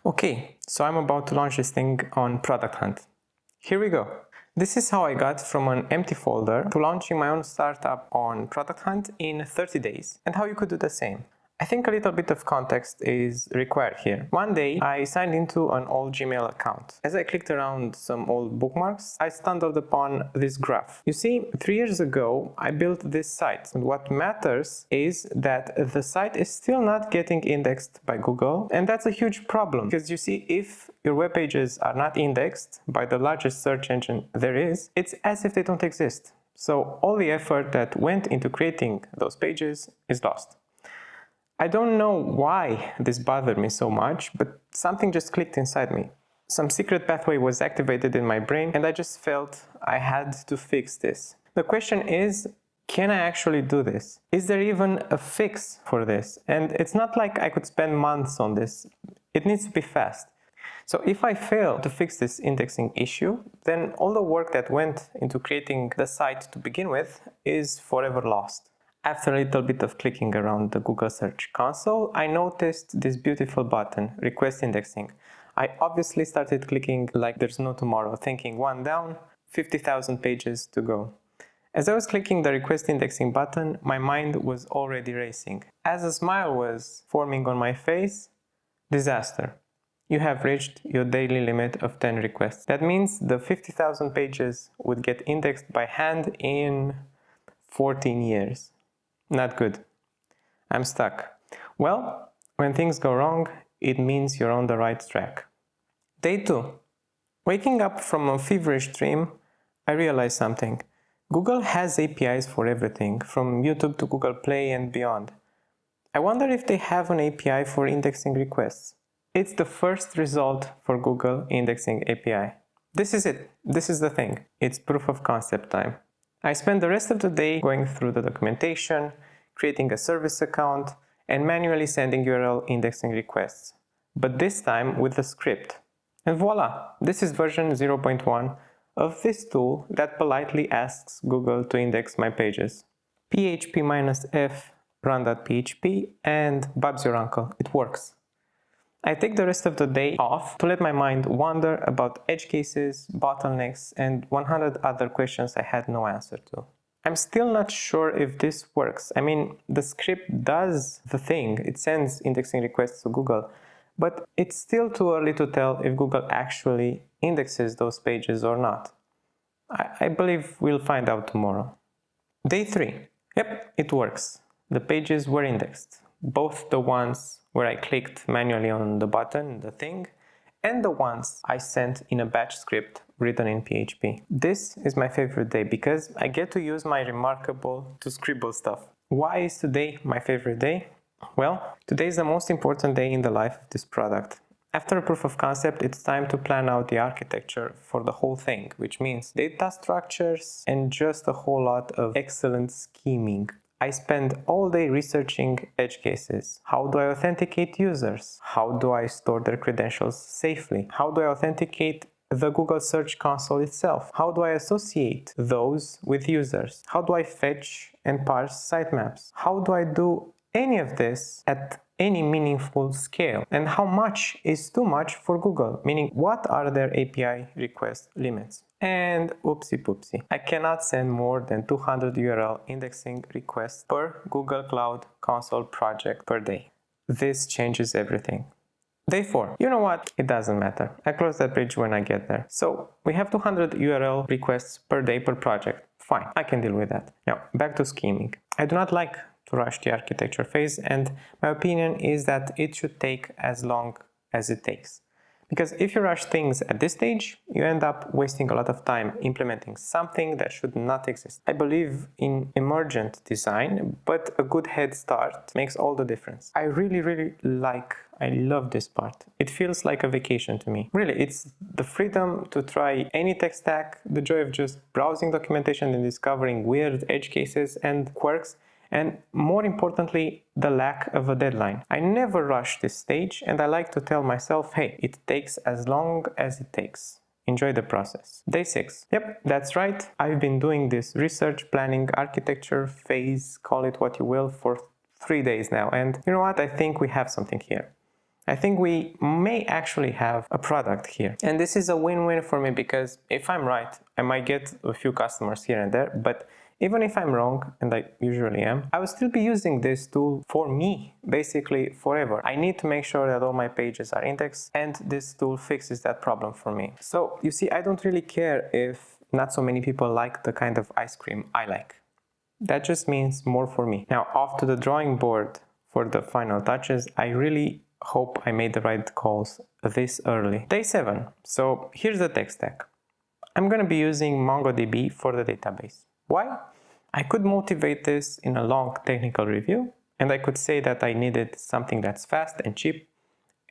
Okay, so I'm about to launch this thing on ProductHunt. Here we go. This is how I got from an empty folder to launching my own startup on ProductHunt in 30 days, and how you could do the same. I think a little bit of context is required here. One day, I signed into an old Gmail account. As I clicked around some old bookmarks, I stumbled upon this graph. You see, 3 years ago, I built this site. And what matters is that the site is still not getting indexed by Google. And that's a huge problem because you see, if your web pages are not indexed by the largest search engine there is, it's as if they don't exist. So all the effort that went into creating those pages is lost. I don't know why this bothered me so much, but something just clicked inside me. Some secret pathway was activated in my brain and I just felt I had to fix this. The question is, can I actually do this? Is there even a fix for this? And it's not like I could spend months on this. It needs to be fast. So if I fail to fix this indexing issue, then all the work that went into creating the site to begin with is forever lost. After a little bit of clicking around the Google Search Console, I noticed this beautiful button, Request Indexing. I obviously started clicking like there's no tomorrow, thinking one down, 50,000 pages to go. As I was clicking the Request Indexing button, my mind was already racing. As a smile was forming on my face, disaster. You have reached your daily limit of 10 requests. That means the 50,000 pages would get indexed by hand in 14 years. Not good. I'm stuck. Well, when things go wrong, it means you're on the right track. Day 2. Waking up from a feverish dream, I realized something. Google has APIs for everything, from YouTube to Google Play and beyond. I wonder if they have an API for indexing requests. It's the first result for Google Indexing API. This is it. This is the thing. It's proof of concept time. I spent the rest of the day going through the documentation, creating a service account, and manually sending URL indexing requests. But this time with a script. And voila! This is version 0.1 of this tool that politely asks Google to index my pages. php-f run.php and Bob's your uncle. It works. I take the rest of the day off to let my mind wander about edge cases, bottlenecks, and 100 other questions I had no answer to. I'm still not sure if this works. I mean, the script does the thing. It sends indexing requests to Google, but it's still too early to tell if Google actually indexes those pages or not. I believe we'll find out tomorrow. Day 3. Yep, it works. The pages were indexed. Both the ones where I clicked manually on the button, the thing, and the ones I sent in a batch script written in PHP. This is my favorite day because I get to use my Remarkable to scribble stuff. Why is today my favorite day? Well, today is the most important day in the life of this product. After a proof of concept, it's time to plan out the architecture for the whole thing, which means data structures and just a whole lot of excellent scheming. I spend all day researching edge cases. How do I authenticate users? How do I store their credentials safely? How do I authenticate the Google Search Console itself? How do I associate those with users? How do I fetch and parse sitemaps? How do I do any of this at any meaningful scale? And how much is too much for Google? Meaning, what are their API request limits? And oopsie poopsie, I cannot send more than 200 URL indexing requests per Google Cloud Console project per day. This changes everything. Day 4. You know what? It doesn't matter. I cross that bridge when I get there. So we have 200 URL requests per day per project. Fine, I can deal with that. Now, back to scheming. I do not like to rush the architecture phase, and my opinion is that it should take as long as it takes. Because if you rush things at this stage, you end up wasting a lot of time implementing something that should not exist. I believe in emergent design, but a good head start makes all the difference. I I love this part. It feels like a vacation to me. Really, it's the freedom to try any tech stack, the joy of just browsing documentation and discovering weird edge cases and quirks, and more importantly, the lack of a deadline. I never rush this stage, and I like to tell myself, hey, it takes as long as it takes. Enjoy the process. Day 6. Yep, that's right. I've been doing this research, planning, architecture phase, call it what you will, for 3 days now. And you know what? I think we have something here. I think we may actually have a product here. And this is a win-win for me because if I'm right, I might get a few customers here and there, but even if I'm wrong, and I usually am, I will still be using this tool for me, basically forever. I need to make sure that all my pages are indexed, and this tool fixes that problem for me. So you see, I don't really care if not so many people like the kind of ice cream I like. That just means more for me. Now, off to the drawing board for the final touches. I really hope I made the right calls this early. Day 7. So here's the tech stack. I'm going to be using MongoDB for the database. Why? I could motivate this in a long technical review, and I could say that I needed something that's fast and cheap,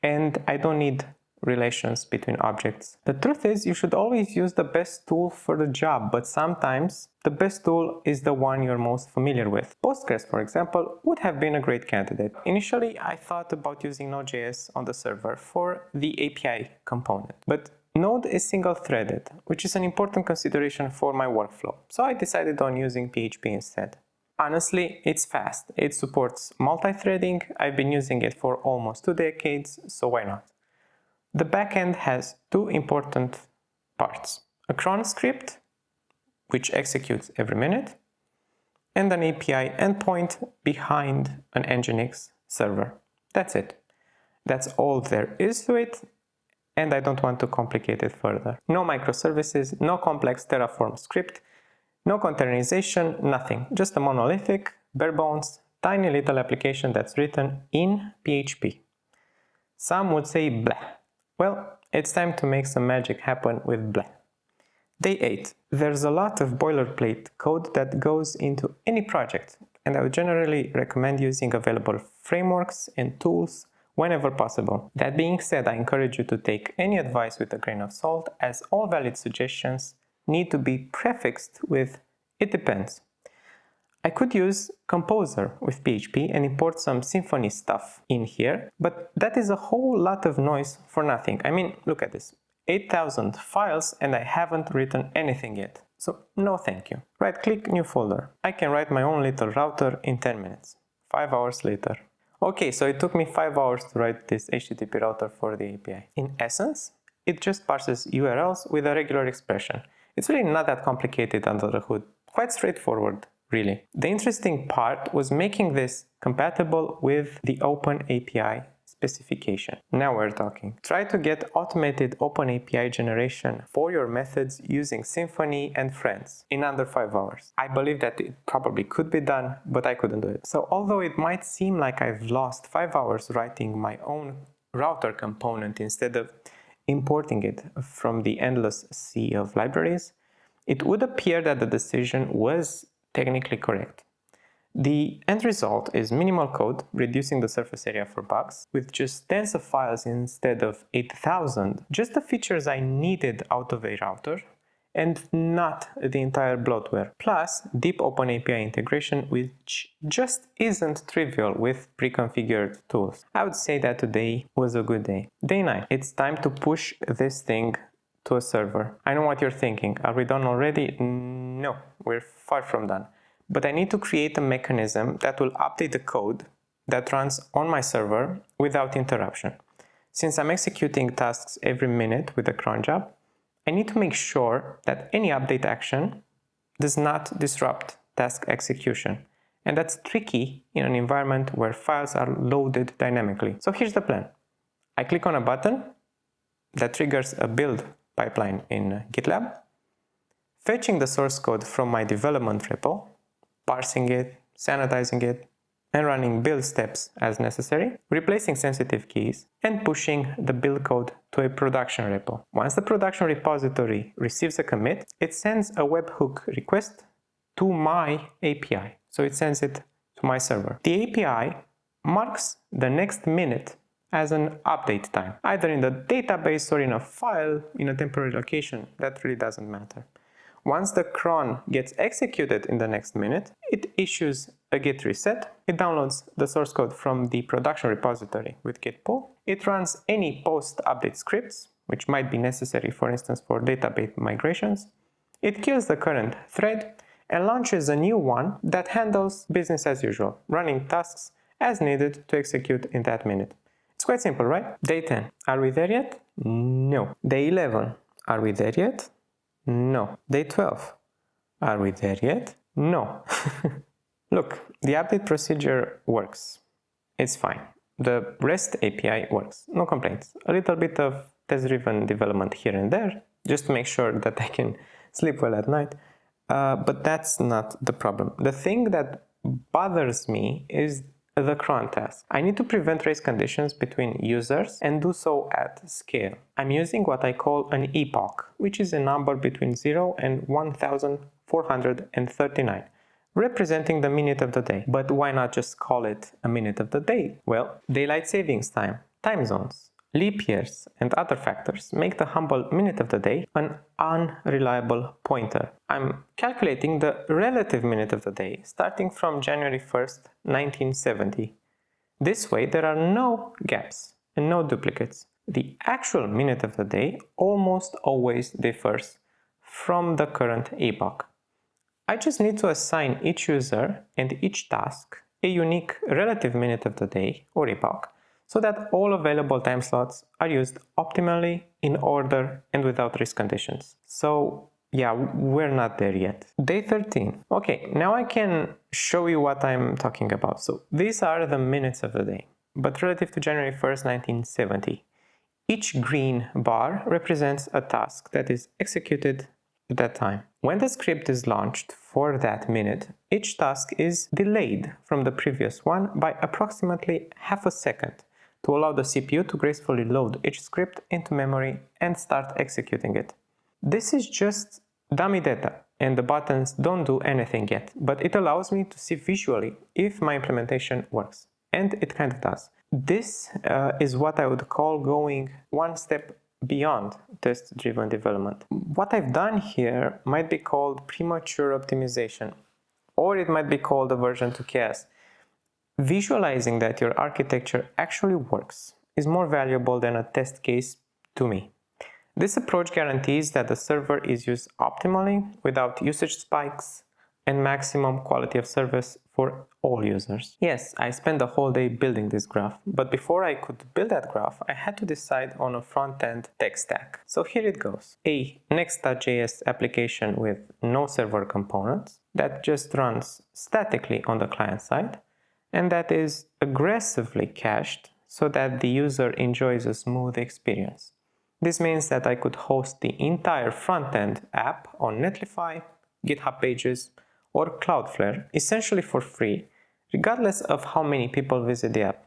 and I don't need relations between objects. The truth is, you should always use the best tool for the job, but sometimes the best tool is the one you're most familiar with. Postgres, for example, would have been a great candidate. Initially, I thought about using Node.js on the server for the API component, but Node is single-threaded, which is an important consideration for my workflow, so I decided on using PHP instead. Honestly, it's fast. It supports multi-threading. I've been using it for almost 2 decades, so why not? The backend has 2 important parts: a cron script, which executes every minute, and an API endpoint behind an Nginx server. That's it. That's all there is to it, and I don't want to complicate it further. No microservices, no complex Terraform script, no containerization, nothing. Just a monolithic, bare bones, tiny little application that's written in PHP. Some would say blah. Well, it's time to make some magic happen with blah. Day 8. There's a lot of boilerplate code that goes into any project, and I would generally recommend using available frameworks and tools whenever possible. That being said, I encourage you to take any advice with a grain of salt, as all valid suggestions need to be prefixed with "it depends." I could use Composer with PHP and import some Symfony stuff in here, but that is a whole lot of noise for nothing. I mean, look at this. 8,000 files and I haven't written anything yet. So no thank you. Right-click, new folder. I can write my own little router in 10 minutes. 5 hours later. Okay, so it took me 5 hours to write this HTTP router for the API. In essence, it just parses URLs with a regular expression. It's really not that complicated under the hood. Quite straightforward, really. The interesting part was making this compatible with the OpenAPI specification. Now we're talking. Try to get automated OpenAPI generation for your methods using Symfony and Friends in under 5 hours. I believe that it probably could be done, but I couldn't do it. So although it might seem like I've lost 5 hours writing my own router component instead of importing it from the endless sea of libraries, it would appear that the decision was technically correct. The end result is minimal code, reducing the surface area for bugs, with just tens of files instead of 8,000, just the features I needed out of a router, and not the entire bloatware. Plus, deep OpenAPI integration, which just isn't trivial with pre-configured tools. I would say that today was a good day. Day 9. It's time to push this thing to a server. I know what you're thinking. Are we done already? No, we're far from done. But I need to create a mechanism that will update the code that runs on my server without interruption. Since I'm executing tasks every minute with a cron job, I need to make sure that any update action does not disrupt task execution. And that's tricky in an environment where files are loaded dynamically. So here's the plan. I click on a button that triggers a build pipeline in GitLab, fetching the source code from my development repo, parsing it, sanitizing it, and running build steps as necessary, replacing sensitive keys, and pushing the build code to a production repo. Once the production repository receives a commit, it sends a webhook request to my API. So it sends it to my server. The API marks the next minute as an update time, either in the database or in a file in a temporary location. That really doesn't matter. Once the cron gets executed in the next minute, it issues a git reset. It downloads the source code from the production repository with git pull. It runs any post-update scripts, which might be necessary, for instance, for database migrations. It kills the current thread and launches a new one that handles business as usual, running tasks as needed to execute in that minute. It's It's quite simple, right? Day 10. Are we there yet? No. Day 11. Are we there yet? No. Day 12. Are we there yet? No. Look, the update procedure works. It's fine. The REST API works. No complaints. A little bit of test-driven development here and there, just to make sure that I can sleep well at night. But that's not the problem. The thing that bothers me is the cron task. I need to prevent race conditions between users and do so at scale. I'm using what I call an epoch, which is a number between 0 and 1439, representing the minute of the day. But why not just call it a minute of the day? Well, daylight savings time, time zones, leap years, and other factors make the humble minute of the day an unreliable pointer. I'm calculating the relative minute of the day starting from January 1st, 1970. This way there are no gaps and no duplicates. The actual minute of the day almost always differs from the current epoch. I just need to assign each user and each task a unique relative minute of the day or epoch, so that all available time slots are used optimally, in order, and without risk conditions. So yeah, we're not there yet. Day 13. Okay, now I can show you what I'm talking about. So these are the minutes of the day, but relative to January 1st, 1970. Each green bar represents a task that is executed at that time. When the script is launched for that minute, each task is delayed from the previous one by approximately half a second to allow the CPU to gracefully load each script into memory and start executing it. This is just dummy data, and the buttons don't do anything yet, but it allows me to see visually if my implementation works. And it kind of does. This is what I would call going one step beyond test-driven development. What I've done here might be called premature optimization, or it might be called aversion to chaos. Visualizing that your architecture actually works is more valuable than a test case to me. This approach guarantees that the server is used optimally without usage spikes and maximum quality of service for all users. Yes, I spent the whole day building this graph, but before I could build that graph, I had to decide on a front-end tech stack. So here it goes. A Next.js application with no server components that just runs statically on the client side, and that is aggressively cached so that the user enjoys a smooth experience. This means that I could host the entire front-end app on Netlify, GitHub Pages, or Cloudflare essentially for free, regardless of how many people visit the app.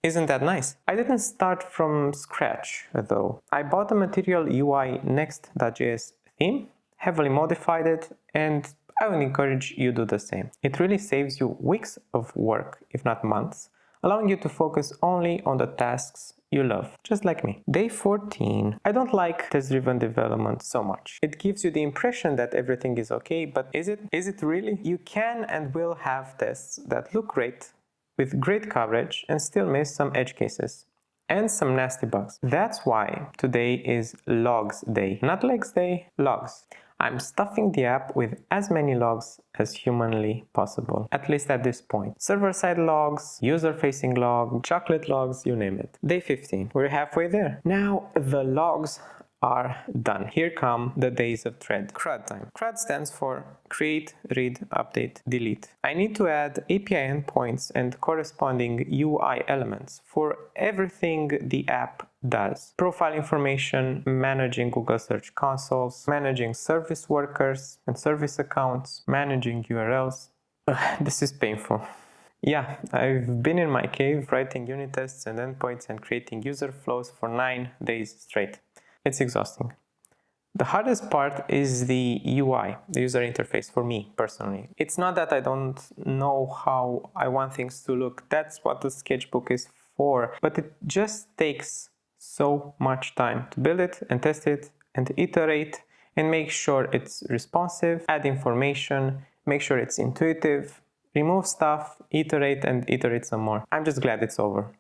Isn't that nice? I didn't start from scratch though. I bought a Material UI Next.js theme, heavily modified it, and I would encourage you to do the same. It really saves you weeks of work, if not months, allowing you to focus only on the tasks you love, just like me. Day 14. I don't like test-driven development so much. It gives you the impression that everything is okay, but is it? Is it really? You can and will have tests that look great, with great coverage, and still miss some edge cases and some nasty bugs. That's why today is logs day. Not legs day, logs. I'm stuffing the app with as many logs as humanly possible, at least at this point. Server-side logs, user-facing log, chocolate logs, you name it. Day 15. We're halfway there. Now the logs are done. Here come the days of thread. CRUD time. CRUD stands for create, read, update, delete. I need to add API endpoints and corresponding UI elements for everything the app does. Profile information, managing Google Search Consoles, managing service workers and service accounts, managing URLs. This is painful. Yeah, I've been in my cave writing unit tests and endpoints and creating user flows for 9 days straight. It's exhausting. The hardest part is the UI, the user interface for me personally. It's not that I don't know how I want things to look. That's what the sketchbook is for. But it just takes so much time to build it and test it and iterate and make sure it's responsive, add information, make sure it's intuitive, remove stuff, iterate and iterate some more. I'm just glad it's over.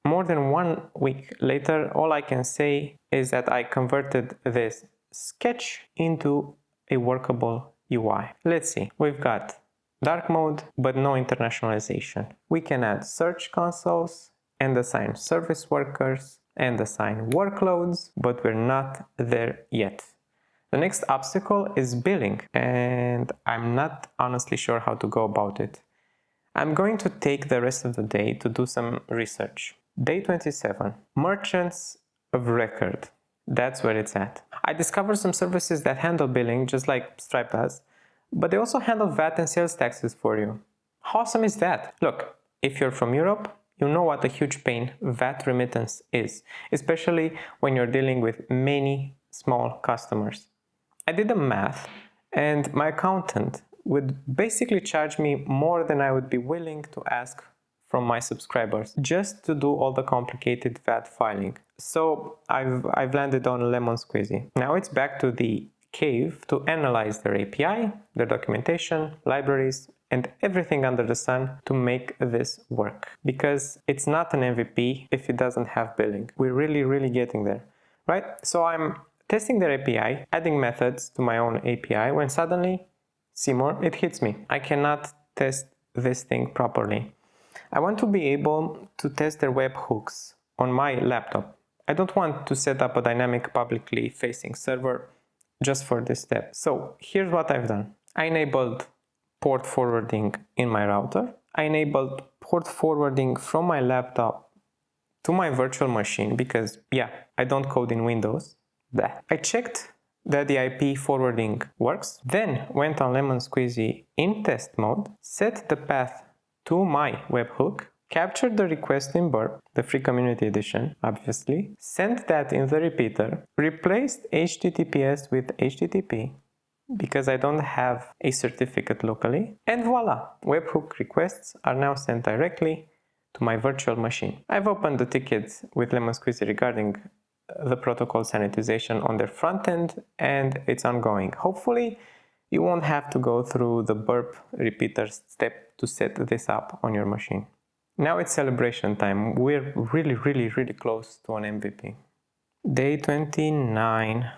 More than 1 week later, all I can say is that I converted this sketch into a workable UI. Let's see. We've got dark mode, but no internationalization. We can add search consoles, and assign service workers and assign workloads, but we're not there yet. The next obstacle is billing, and I'm not honestly sure how to go about it. I'm going to take the rest of the day to do some research. Day 27, merchants of record. That's where it's at. I discovered some services that handle billing just like Stripe does, but they also handle VAT and sales taxes for you. How awesome is that? Look, if you're from Europe, you know what a huge pain VAT remittance is, especially when you're dealing with many small customers. I did the math, and my accountant would basically charge me more than I would be willing to ask from my subscribers just to do all the complicated VAT filing. So I've landed on Lemon Squeezy. Now it's back to the cave to analyze their API, their documentation, libraries, and everything under the sun to make this work. Because it's not an MVP if it doesn't have billing. We're really getting there, right? So I'm testing their API, adding methods to my own API, when suddenly, Seymour, it hits me. I cannot test this thing properly. I want to be able to test their webhooks on my laptop. I don't want to set up a dynamic publicly facing server just for this step. So here's what I've done. I enabled port forwarding in my router. I enabled port forwarding from my laptop to my virtual machine because, yeah, I don't code in Windows. I checked that the IP forwarding works, then went on Lemon Squeezy in test mode, set the path to my webhook, captured the request in burp, the free community edition, obviously, sent that in the repeater, replaced HTTPS with HTTP because I don't have a certificate locally, and voila, webhook requests are now sent directly to my virtual machine. I've opened the ticket with Lemon Squeezy regarding the protocol sanitization on their front end, and it's ongoing. Hopefully, you won't have to go through the burp repeater step to set this up on your machine. Now it's celebration time. We're really close to an MVP. Day 29.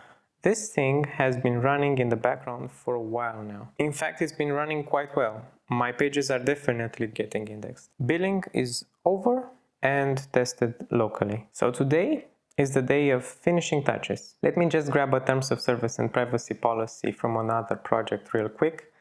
This thing has been running in the background for a while now. In fact, it's been running quite well. My pages are definitely getting indexed. Billing is over and tested locally. So today is the day of finishing touches. Let me just grab a terms of service and privacy policy from another project real quick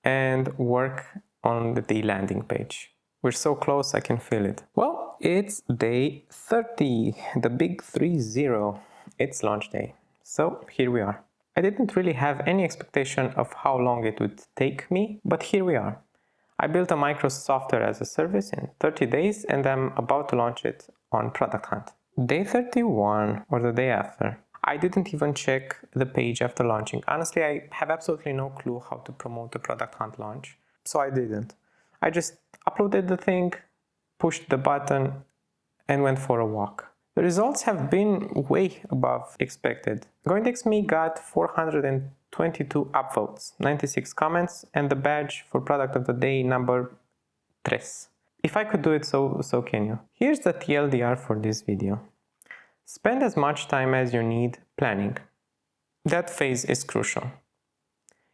and work on the landing page. We're so close, I can feel it. Well, it's day 30, the big 30. It's launch day. So here we are. I didn't really have any expectation of how long it would take me, but here we are. I built a micro software as a service in 30 days and I'm about to launch it on ProductHunt. Day 31 or the day after. I didn't even check the page after launching. Honestly, I have absolutely no clue how to promote the ProductHunt launch, so I didn't. I just uploaded the thing, pushed the button, and went for a walk. The results have been way above expected. GoIndexMe got 422 upvotes, 96 comments, and the badge for product of the day number 3. If I could do it, so can you. Here's the TLDR for this video. Spend as much time as you need planning. That phase is crucial.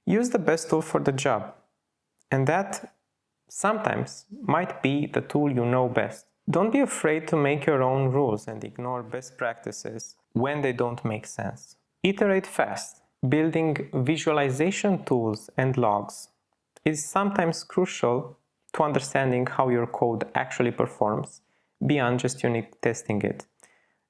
Use the best tool for the job. And that sometimes might be the tool you know best. Don't be afraid to make your own rules and ignore best practices when they don't make sense. Iterate fast. Building visualization tools and logs is sometimes crucial to understanding how your code actually performs beyond just unit testing it.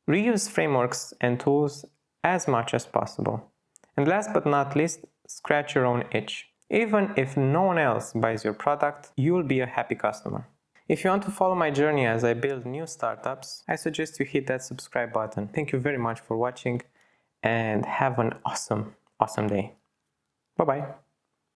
Reuse frameworks and tools as much as possible. And last but not least, scratch your own itch. Even if no one else buys your product, you'll be a happy customer. If you want to follow my journey as I build new startups, I suggest you hit that subscribe button. Thank you very much for watching and have an awesome day. Bye-bye.